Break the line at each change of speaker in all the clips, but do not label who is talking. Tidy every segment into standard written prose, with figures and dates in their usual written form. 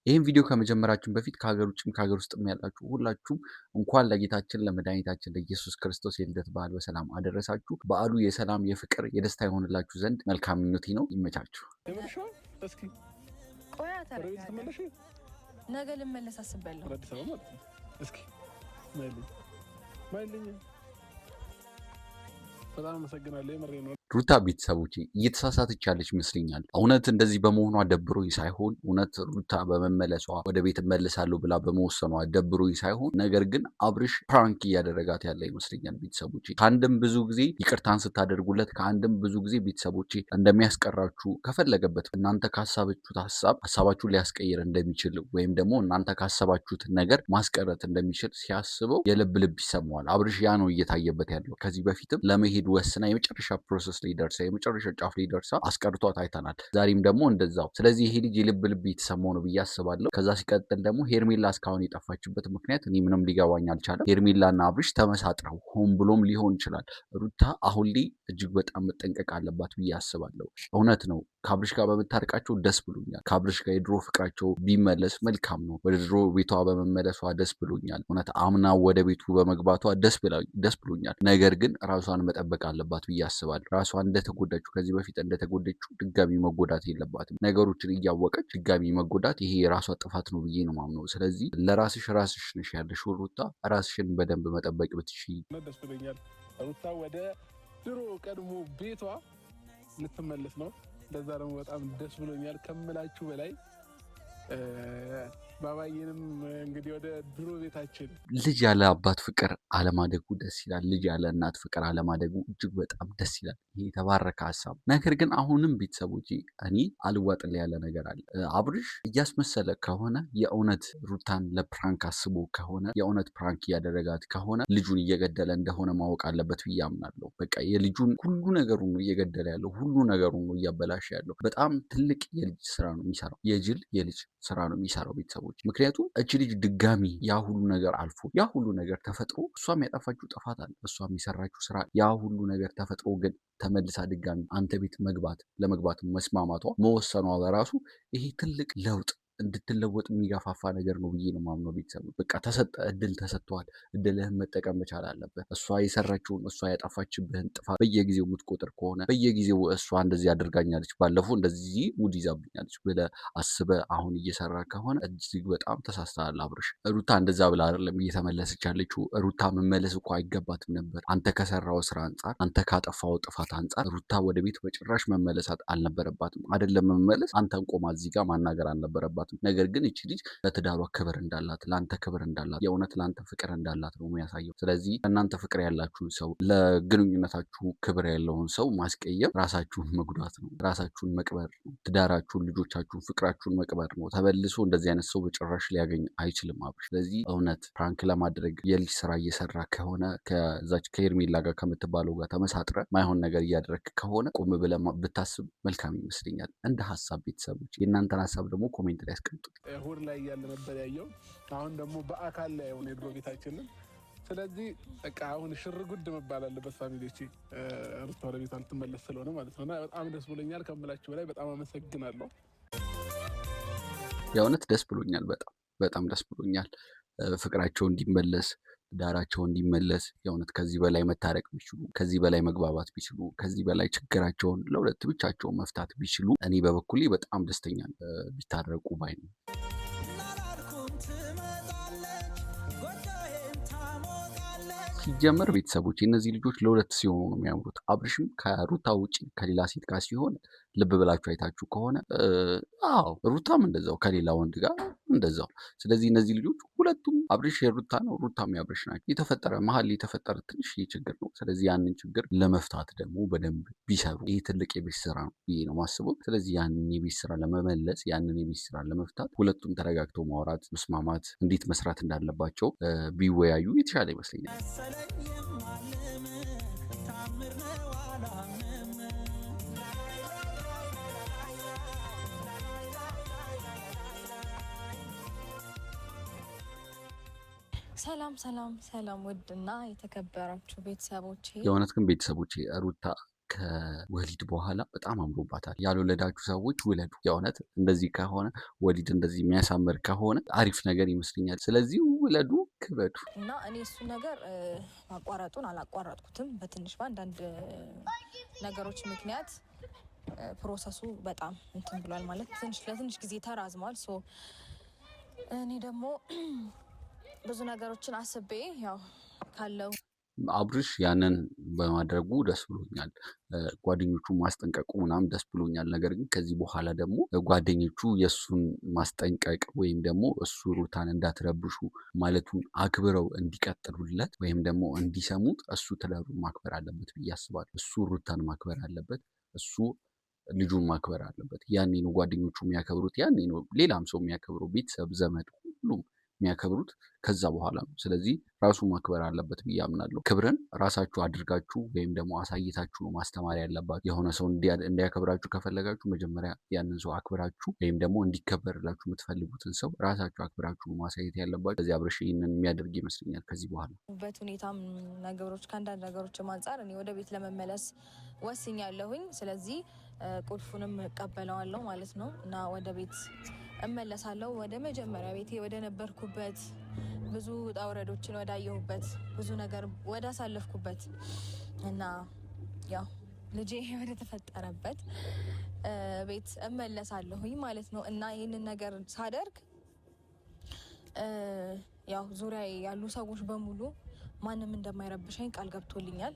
ይህን ቪዲዮ ከመጀመራችን በፊት ከሀገር ውጭም ከሀገር ውስጥም ያላችሁ ሁላችሁም እንኳን ለጌታችን ለመድኃኒታችን ለኢየሱስ ክርስቶስ የልደት በዓል በሰላም አደረሳችሁ። በዓሉ የሰላም የፍቅር የደስታ ይሆንላችሁ ዘንድ መልካም ምኞቴ ነው። ይመቻችሁ።
ነገ ልመለስ አስቤያለሁ። በጣም አመሰግናለሁ። የምሬ ነው።
ሩታ ቤተሰቦቼ እየተሳሳተች ያለች ይመስለኛል። እውነት እንደዚህ በመሆኗ ደብሮኝ ሳይሆን እውነት ሩታ በመመለሷ ወደ ቤት እመለሳለሁ ብላ በመወሰኗ ደብሮኝ ሳይሆን ነገር ግን አብርሽ ፕራንክ እያደረጋት ያለ ይመስለኛል። ቤተሰቦቼ ከአንድም ብዙ ጊዜ ይቅርታን ስታደርጉለት ከአንድም ብዙ ጊዜ ቤተሰቦቼ እንደሚያስቀራችሁ ከፈለገበት እናንተ ካሳባችሁት ሀሳባችሁን ሊያስቀይር እንደሚችል ወይም ደግሞ እናንተ ካሰባችሁት ነገር ማስቀረት እንደሚችል ሲያስበው የልብ ልብ ይሰማዋል። አብርሽ ያ ነው እየታየበት ያለው። ከዚህ በፊትም ለመሄድ ወስና የመጨረሻ ፕሮሰስ ላይ ደርሳ የመጨረሻ ጫፍ ላይ ደርሳ አስቀርቷት አይተናል። ዛሬም ደግሞ እንደዛው። ስለዚህ ይሄ ልጅ የልብ ልብ የተሰማው ነው ብዬ አስባለሁ። ከዛ ሲቀጥል ደግሞ ሄርሜላ እስካሁን የጠፋችበት ምክንያት እኔ ምንም ሊገባኝ አልቻለም። ሄርሜላና አብርሽ ተመሳጥረው ሆን ብሎም ሊሆን ይችላል። ሩታ አሁን ላይ እጅግ በጣም መጠንቀቅ አለባት ብዬ አስባለሁ። እውነት ነው ከአብርሽ ጋር በምታርቃቸው ደስ ብሎኛል። ከአብርሽ ጋር የድሮ ፍቅራቸው ቢመለስ መልካም ነው። ወደ ድሮ ቤቷ በመመለሷ ደስ ብሎኛል። እውነት አምና ወደ ቤቱ በመግባቷ ደስ ብሎኛል። ነገር ግን ራሷን መጠበቅ አለባት ብዬ አስባለሁ። ራሷን እንደተጎዳችው ከዚህ በፊት እንደተጎዳችው ድጋሚ መጎዳት የለባትም። ነገሮችን እያወቀች ድጋሚ መጎዳት ይሄ የራሷ ጥፋት ነው ብዬ ነው ማምነው። ስለዚህ ለራስሽ ነሽ ያለሽው ሩታ፣ ራስሽን በደንብ መጠበቅ ብትችይ
ደስ ብሎኛል። ሩታ ወደ ድሮ ቀድሞ ቤቷ ልትመለስ ነው። ለዛ ደግሞ በጣም ደስ ብሎኛል ከምላችሁ በላይ። ባባዬንም እንግዲህ ወደ ድሮ ቤታችን።
ልጅ ያለ አባት ፍቅር አለማደጉ ደስ ይላል። ልጅ ያለ እናት ፍቅር አለማደጉ እጅግ በጣም ደስ ይላል። ይሄ የተባረከ ሀሳብ። ነገር ግን አሁንም ቤተሰቦች እኔ አልዋጥል ያለ ነገር አለ። አብርሽ እያስመሰለ ከሆነ የእውነት ሩታን ለፕራንክ አስቦ ከሆነ የእውነት ፕራንክ እያደረጋት ከሆነ ልጁን እየገደለ እንደሆነ ማወቅ አለበት ብዬ አምናለሁ። በቃ የልጁን ሁሉ ነገሩን ነው እየገደለ ያለው፣ ሁሉ ነገሩን ነው እያበላሸ ያለው። በጣም ትልቅ የልጅ ስራ ነው የሚሰራው፣ የልጅ ስራ ነው የሚሰራው ቤተሰቦች። ምክንያቱም እች ልጅ ድጋሚ ያ ሁሉ ነገር አልፎ ያ ሁሉ ነገር ተፈጥሮ እሷም ያጠፋችው ጥፋት አለ፣ እሷም የሰራችው ስራ ያ ሁሉ ነገር ተፈጥሮ ግን ተመልሳ ድጋሚ አንተ ቤት ለመግባት መስማማቷ መወሰኗ በራሱ ይሄ ትልቅ ለውጥ እንድትለወጥ የሚገፋፋ ነገር ነው ብዬ ነው ማምነው። ቤተሰብ በቃ እድል ተሰጥቷል። እድልህን መጠቀም መቻል አለበት። እሷ የሰራችውን እሷ ያጠፋችብህን ጥፋት በየጊዜው የምትቆጥር ከሆነ በየጊዜው እሷ እንደዚህ አድርጋኛለች፣ ባለፈው እንደዚህ ሙድ ይዛብኛለች ብለህ አስበህ አሁን እየሰራ ከሆነ እጅግ በጣም ተሳስተሃል አብርሽ። ሩታ እንደዛ ብላ አይደለም እየተመለሰች ያለችው። ሩታ መመለስ እኮ አይገባትም ነበር። አንተ ከሰራው ስራ አንጻር፣ አንተ ካጠፋው ጥፋት አንጻር ሩታ ወደ ቤት በጭራሽ መመለስ አልነበረባትም። አይደለም መመለስ፣ አንተን ቆማ እዚህ ጋር ማናገር አልነበረባትም። ነገር ግን እቺ ልጅ ለትዳሯ ክብር እንዳላት፣ ለአንተ ክብር እንዳላት፣ የእውነት ለአንተ ፍቅር እንዳላት ነው የሚያሳየው። ስለዚህ እናንተ ፍቅር ያላችሁን ሰው፣ ለግንኙነታችሁ ክብር ያለውን ሰው ማስቀየም ራሳችሁን መጉዳት ነው፣ ራሳችሁን መቅበር ነው፣ ትዳራችሁን፣ ልጆቻችሁን፣ ፍቅራችሁን መቅበር ነው። ተበልሶ እንደዚህ አይነት ሰው በጭራሽ ሊያገኝ አይችልም አብርሽ። ስለዚህ እውነት ፕራንክ ለማድረግ የልጅ ስራ እየሰራ ከሆነ ከዛች ከሄርሜላ ጋር ከምትባለው ጋር ተመሳጥረ ማይሆን ነገር እያደረግ ከሆነ ቆም ብለህ ብታስብ መልካም ይመስለኛል። እንደ ሀሳብ ቤተሰቦች የእናንተን ሀሳብ ደግሞ ኮሜንት ላይ ያስቀምጡት።
እሑድ ላይ እያለ ነበር ያየው። አሁን ደግሞ በአካል ላይ ሆነ የድሮ ቤታችንን። ስለዚህ በቃ አሁን ሽር ጉድ መባል አለበት ፋሚሊዎቼ። ሩታ ወደ ቤቷ ልትመለስ ስለሆነ ማለት ነው። እና በጣም ደስ ብሎኛል ከምላችሁ በላይ በጣም አመሰግናለሁ።
የእውነት ደስ ብሎኛል። በጣም ደስ ብሎኛል። ፍቅራቸው እንዲመለስ፣ ዳራቸው እንዲመለስ የእውነት ከዚህ በላይ መታረቅ ቢችሉ፣ ከዚህ በላይ መግባባት ቢችሉ፣ ከዚህ በላይ ችግራቸውን ለሁለት ብቻቸውን መፍታት ቢችሉ እኔ በበኩሌ በጣም ደስተኛ ቢታረቁ ባይ ነው። ሲጀመር ቤተሰቦች እነዚህ ልጆች ለሁለት ሲሆኑ ነው የሚያምሩት። አብርሽም ከሩታ ውጭ ከሌላ ሴት ጋር ሲሆን ልብ ብላችሁ አይታችሁ ከሆነ አዎ፣ ሩታም እንደዛው ከሌላ ወንድ ጋር እንደዛው። ስለዚህ እነዚህ ልጆች ሁለቱም አብርሽ የሩታ ነው፣ ሩታም የአብርሽ ናቸው። መሀል የተፈጠረ ትንሽ ችግር ነው። ስለዚህ ያንን ችግር ለመፍታት ደግሞ በደንብ ቢሰሩ ይህ ትልቅ የቤት ስራ ነው ብዬ ነው ማስበው። ስለዚህ ያንን የቤት ስራ ለመመለስ፣ ያንን የቤት ስራ ለመፍታት ሁለቱም ተረጋግተው ማውራት፣ መስማማት፣ እንዴት መስራት እንዳለባቸው ቢወያዩ የተሻለ ይመስለኛል።
ሰላም ውድና የተከበራችሁ ቤተሰቦቼ፣
የእውነት ግን ቤተሰቦቼ ሩታ ከወሊድ በኋላ በጣም አምሮባታል። ያልወለዳችሁ ሰዎች ውለዱ። የእውነት እንደዚህ ከሆነ ወሊድ እንደዚህ የሚያሳምር ከሆነ አሪፍ ነገር ይመስለኛል። ስለዚህ ውለዱ፣ ክበዱ።
እና እኔ እሱ ነገር ማቋረጡን አላቋረጥኩትም። በትንሽ በአንዳንድ ነገሮች ምክንያት ፕሮሰሱ በጣም እንትን ብሏል ማለት ለትንሽ ጊዜ ተራዝሟል። እኔ ደግሞ ብዙ ነገሮችን አስቤ ያው ካለው
አብርሽ ያንን በማድረጉ ደስ ብሎኛል። ጓደኞቹ ማስጠንቀቁ ምናምን ደስ ብሎኛል። ነገር ግን ከዚህ በኋላ ደግሞ ጓደኞቹ የእሱን ማስጠንቀቅ ወይም ደግሞ እሱ ሩታን እንዳትረብሹ ማለቱን አክብረው እንዲቀጥሉለት ወይም ደግሞ እንዲሰሙት እሱ ትዳሩን ማክበር አለበት ብዬ አስባለሁ። እሱ ሩታን ማክበር አለበት። እሱ ልጁን ማክበር አለበት። ያኔ ነው ጓደኞቹ የሚያከብሩት። ያኔ ነው ሌላም ሰው የሚያከብረው። ቤተሰብ፣ ዘመድ፣ ሁሉም የሚያከብሩት ከዛ በኋላ ነው። ስለዚህ ራሱ ማክበር አለበት ብዬ አምናለሁ። ክብርን ራሳችሁ አድርጋችሁ ወይም ደግሞ አሳይታችሁ ነው ማስተማር ያለባችሁ። የሆነ ሰው እንዲያከብራችሁ ከፈለጋችሁ መጀመሪያ ያንን ሰው አክብራችሁ ወይም ደግሞ እንዲከበርላችሁ የምትፈልጉትን ሰው ራሳችሁ አክብራችሁ ማሳየት ያለባችሁ። ከዚህ አብርሽ ይህንን የሚያደርግ ይመስለኛል። ከዚህ በኋላ
በት ሁኔታም ነገሮች ከአንዳንድ ነገሮችም አንጻር እኔ ወደ ቤት ለመመለስ ወስኛለሁኝ። ስለዚህ ቁልፉንም እቀበለዋለሁ ማለት ነው እና ወደ ቤት እመለሳለሁ። ወደ መጀመሪያ ቤቴ ወደ ነበርኩበት፣ ብዙ ውጣ ውረዶችን ወዳየሁበት፣ ብዙ ነገር ወደ አሳለፍኩበት እና ያው ልጄ ወደ ተፈጠረበት ቤት እመለሳለሁኝ ማለት ነው እና ይህንን ነገር ሳደርግ ያው ዙሪያ ያሉ ሰዎች በሙሉ ማንም እንደማይረብሸኝ ቃል ገብቶልኛል።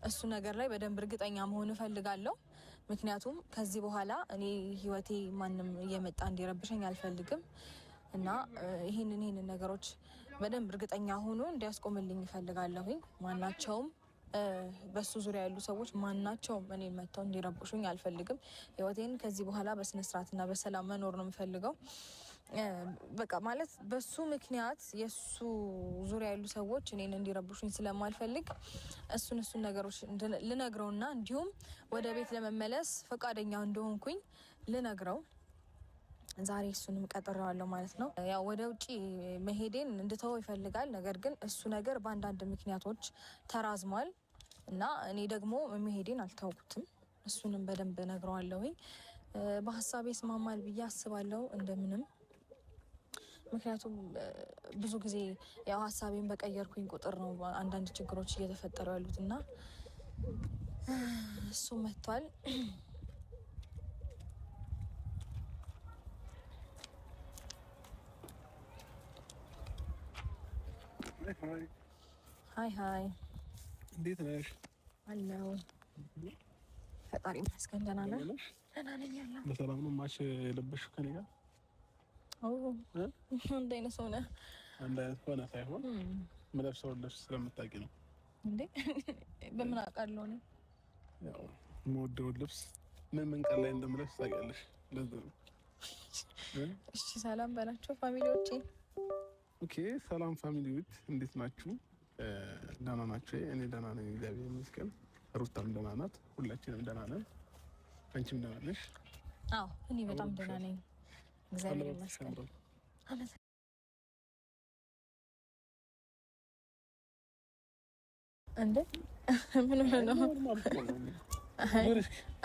እሱ ነገር ላይ በደንብ እርግጠኛ መሆን እፈልጋለሁ። ምክንያቱም ከዚህ በኋላ እኔ ህይወቴ ማንም እየመጣ እንዲረብሸኝ አልፈልግም እና ይህንን ነገሮች በደንብ እርግጠኛ ሆኖ እንዲያስቆምልኝ እፈልጋለሁኝ። ማናቸውም በሱ ዙሪያ ያሉ ሰዎች ማናቸውም እኔን መጥተው እንዲረብሹኝ አልፈልግም። ህይወቴን ከዚህ በኋላ በስነስርዓትና በሰላም መኖር ነው የምፈልገው። በቃ ማለት በሱ ምክንያት የሱ ዙሪያ ያሉ ሰዎች እኔን እንዲረብሹኝ ስለማልፈልግ እሱን ነገሮች ልነግረውና እንዲሁም ወደ ቤት ለመመለስ ፈቃደኛ እንደሆንኩኝ ልነግረው ዛሬ እሱንም ቀጥሬዋለሁ ማለት ነው። ያው ወደ ውጪ መሄዴን እንድተወው ይፈልጋል። ነገር ግን እሱ ነገር በአንዳንድ ምክንያቶች ተራዝሟል እና እኔ ደግሞ መሄዴን አልታውኩትም። እሱንም በደንብ ነግረዋለሁኝ። በሀሳቤ ይስማማል ብዬ አስባለሁ እንደምንም። ምክንያቱም ብዙ ጊዜ ያው ሀሳቤን በቀየርኩኝ ቁጥር ነው አንዳንድ ችግሮች እየተፈጠሩ ያሉት እና እሱ መጥቷል። ሀይ
እንዴት ነሽ?
አለው ፈጣሪ ይመስገን ደህና ነሽ? ደህና ነኝ ያለው።
በሰላም ነው? ማሽ የለበሽው ከኔ ጋር?
አንድ አይነት ሰው ነህ።
አንድ አይነት ሆነ ሳይሆን የምለብሰውን ልብስ ስለምታውቂ ነው
እንዴ? በምን አውቃለሁ እኔ?
ያው የምወደውን ልብስ ምን ቀን ላይ እንደምለብስ ታውቂያለሽ። ለዛ ነው።
እሺ ሰላም በላቸው ፋሚሊዎቼ።
ኦኬ ሰላም ፋሚሊዎች፣ እንዴት ናችሁ? ደህና ናችሁ? እኔ ደህና ነኝ እግዚአብሔር ይመስገን። ሩታም ደህና ናት። ሁላችንም ደህና ነን። አንቺም ደህና ነሽ?
አዎ እኔ በጣም ደህና ነኝ እግዚአብሔር ይመስገን። እንዴ ምን ነው?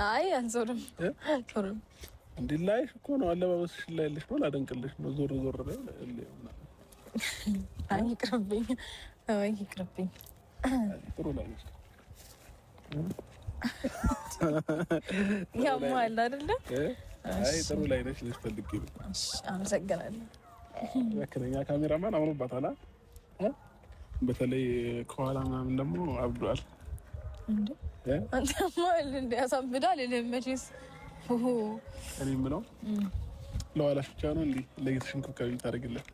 አይ አንዞርም
እንዴ ላይሽ እኮ ነው። አለባበስሽ ላይ ያለሽ ነው። ላደንቅልሽ ነው። ዞር ላይ
አይ ይቅርብኝ፣ ይቅርብኝ።
ጥሩ ላይ ነሽ።
ያማል አይደለ?
አይ ጥሩ ላይ ነሽ። ልትፈልጊ ነው።
እሺ አመሰግናለሁ።
ያከለኛ ካሜራማን አምሮባታል። በተለይ ከኋላ ምናምን ደግሞ አብዷል።
እንዴ አንተማ እንደ ያሳብዳል ለመቼስ
እኔ የምለው ለኋላሽ ብቻ ነው እንዴ ለየትሽ እንክብካቤ ታደርግለት?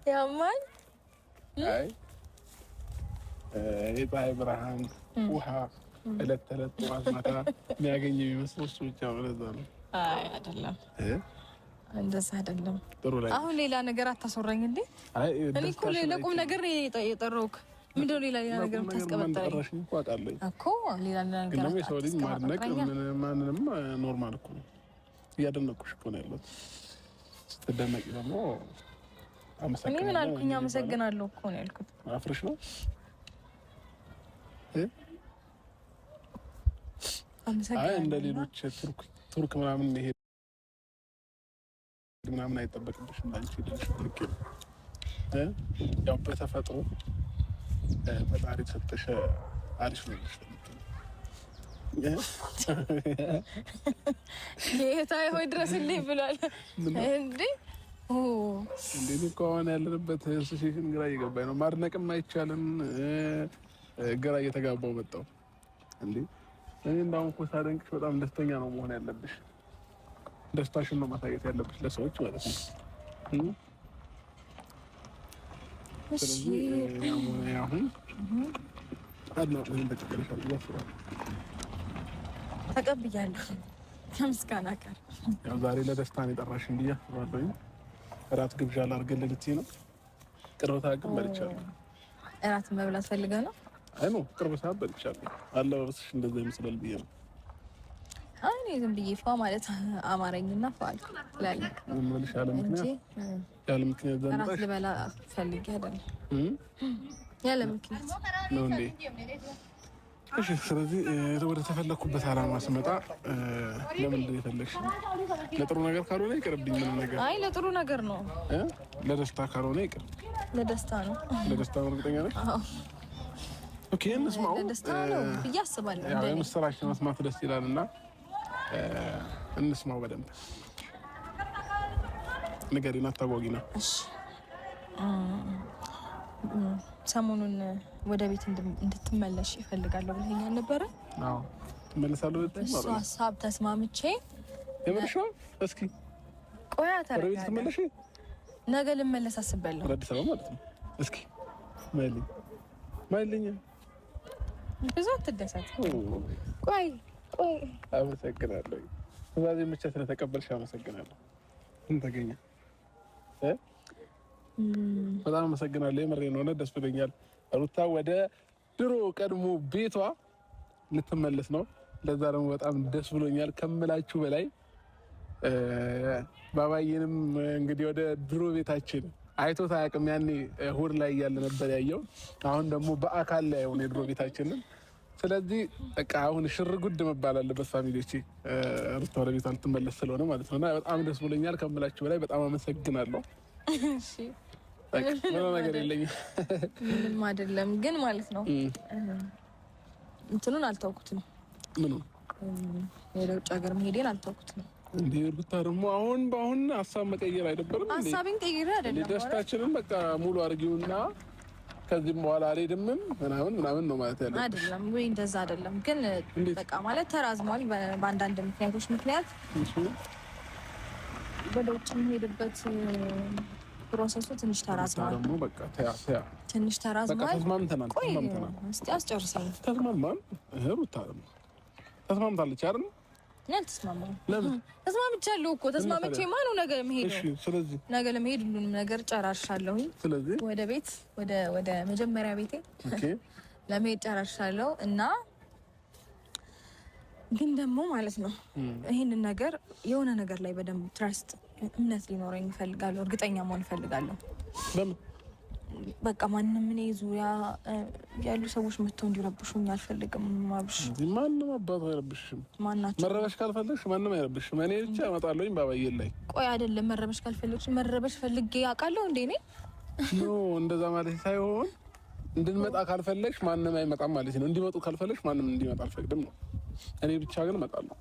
ያማል።
አይ የፀሐይ ብርሃን ውሃ እለት ተዕለት ጠዋት ማታ የሚያገኝ የሚመስለው እሱ ብቻ ነው። ለዛ ነው።
አይ አይደለም፣ እንደዛ አይደለም።
ጥሩ ላይ
አሁን ሌላ ነገር አታስወራኝ እንዴ?
አይ
እኔ እኮ ለቁም ነገር ነው የጠራሁት። ምንድነው ሌላ ነገር የምታስቀበጠኝ እኮ? ሌላ ነገር
ነው። የሰው ልጅ ማድነቅ ማንንም ኖርማል እኮ ነው። እያደነቅኩሽ እኮ ነው ያለሁት። ስትደነቂ ደግሞ
እኔ ምን አልኩኝ? አመሰግናለሁ እኮ ነው ያልኩት።
አፍርሽ ነው አይ እንደ ሌሎች ቱርክ ምናምን ይሄ ምናምን አይጠበቅብሽም አንቺ ልጅ ልክ ያው በተፈጥሮ ፈጣሪ ሰጥሽ አሪፍ ነው።
ጌታዬ ሆይ ድረስልኝ ብሏል እንዴ?
እንዴት እኮ አሁን ያለንበት ሲቹዌሽን ግራ እየገባኝ ነው። ማድነቅም አይቻልም። ግራ እየተጋባው መጣው እንዴ። እኔ እንዳውም እኮ ሳደንቅሽ በጣም ደስተኛ ነው መሆን ያለብሽ። ደስታሽን ነው ማሳየት ያለብሽ ለሰዎች ማለት ነው። እሺ አሁን
ተቀብያለሁ ከምስጋና ጋር።
ያው ዛሬ ለደስታ ነው የጠራሽኝ ብዬ አስባለሁ። እራት ግብዣ ላድርግልህ ልትይ ነው? ቅርብ ሰዓት ግን በልቻለሁ።
እራት መብላት ፈልገህ ነው?
አይ ነው ቅርብ ሰዓት በልቻለሁ። አለባበስሽ እንደዛ ይመስላል ብዬ ነው።
አይ እኔ ዝም ብዬ ፏ ማለት አማረኝና ፏ ትላለህ።
ምን መልሽ ያለ ምክንያት
እራት ልበላ ፈልጌ አይደለም ያለ ምክንያት
ነው እንዴ? እሺ ስለዚህ ወደ ተፈለኩበት አላማ ስመጣ ለምንድን ነው የፈለግሽ? ለጥሩ ነገር ካልሆነ ይቅርብኝ። ምን ነገር?
አይ ለጥሩ ነገር ነው።
ለደስታ ካልሆነ ይቅር።
ለደስታ ነው።
ለደስታ ነው። እርግጠኛ ነሽ? አዎ። ኦኬ እንስማው።
ለደስታ ነው ብዬ አስባለሁ።
ያው የምስራች መስማት ደስ ይላልና እንስማው በደንብ። ንገሪና አታጓጊና። እሺ
ሰሞኑን ወደ ቤት እንድትመለሽ ይፈልጋለሁ ብለኸኛል ነበረ?
አዎ ትመለሳለሁ።
እሱ ሀሳብ ተስማምቼ
የምልሽ ነው። እስኪ
ቆያ
ተረጋግተሽ ትመለሽ።
ነገ ልመለስ አስቤያለሁ።
ወደ አዲስ አበባ ማለት ነው። እስኪ ማይልኝ
ብዙ አትደሰት። ቆይ
አመሰግናለሁ። ትዕዛዜ ብቻ ስለተቀበልሽ አመሰግናለሁ። ምን ተገኘ? በጣም አመሰግናለሁ። የምሬን ነው። ደስ ብሎኛል። ሩታ ወደ ድሮ ቀድሞ ቤቷ ልትመለስ ነው። ለዛ ደግሞ በጣም ደስ ብሎኛል ከምላችሁ በላይ። ባባዬንም እንግዲህ ወደ ድሮ ቤታችን አይቶት አያውቅም። ያኔ እሑድ ላይ እያለ ነበር ያየው። አሁን ደግሞ በአካል ላይ ሆነ የድሮ ቤታችንን። ስለዚህ በቃ አሁን ሽር ጉድ መባል አለበት ፋሚሊዎቼ። ሩታ ወደ ቤቷ ልትመለስ ስለሆነ ማለት ነው። እና በጣም ደስ ብሎኛል ከምላችሁ በላይ። በጣም አመሰግናለሁ።
እሺ
ምንም ነገር የለኝም።
ምንም አይደለም ግን ማለት ነው እንትኑን አልተውኩትም።
ምኑ?
ወደ ውጭ ሀገር መሄዴን አልተውኩትም።
እንዴ ሩታ ደግሞ አሁን በአሁን ሀሳብ መቀየር አይደበርም?
ሀሳቤን ቀይሬ አይደለም።
ደስታችንን በቃ ሙሉ አድርጊውና ከዚህም በኋላ አልሄድምም ምናምን ነው ማለት ያለው
አይደለም ወይ? እንደዛ አይደለም ግን በቃ ማለት ተራዝሟል። በአንዳንድ ምክንያት ወደ ውጭ የምሄድበት ፕሮሰሱ ትንሽ ተራዝሟል።
ደግሞ በቃ
ትንሽ ተራዝሟል።
በቃ ተስማምተናል።
እስቲ አስጨርሰኝ።
ተስማማን። ሩታ ደግሞ ተስማምታለች አይደል?
አልተስማማም። ለምን? ተስማምቻለሁ እኮ ተስማምቼ ማነው ነገ መሄድ ነው።
እሺ ስለዚህ
ነገ ለመሄድ ሁሉንም ነገር ጨራርሻለሁ። ስለዚህ ወደ ቤት ወደ መጀመሪያ ቤቴ ለመሄድ ጨራርሻለሁ እና ግን ደግሞ ማለት ነው ይሄንን ነገር የሆነ ነገር ላይ በደንብ ትረስት እምነት ሊኖረኝ እፈልጋለሁ። እርግጠኛ መሆን እፈልጋለሁ።
ለምን?
በቃ ማንም እኔ ዙሪያ ያሉ ሰዎች መጥተው እንዲረብሹኝ አልፈልግም። ማብሽ
ማንም አባቱ አይረብሽም።
ማናቸው?
መረበሽ ካልፈለግሽ ማንም አይረብሽም። እኔ ብቻ እመጣለሁኝ ባባዬ ላይ።
ቆይ አይደለም መረበሽ ካልፈለግሽ መረበሽ ፈልጌ አውቃለሁ እንዴ? እኔ
ኖ እንደዛ ማለት ሳይሆን እንድንመጣ ካልፈለግሽ ማንም አይመጣም ማለት ነው። እንዲመጡ ካልፈለግሽ ማንም እንዲመጣ አልፈቅድም ነው። እኔ ብቻ ግን እመጣለሁ።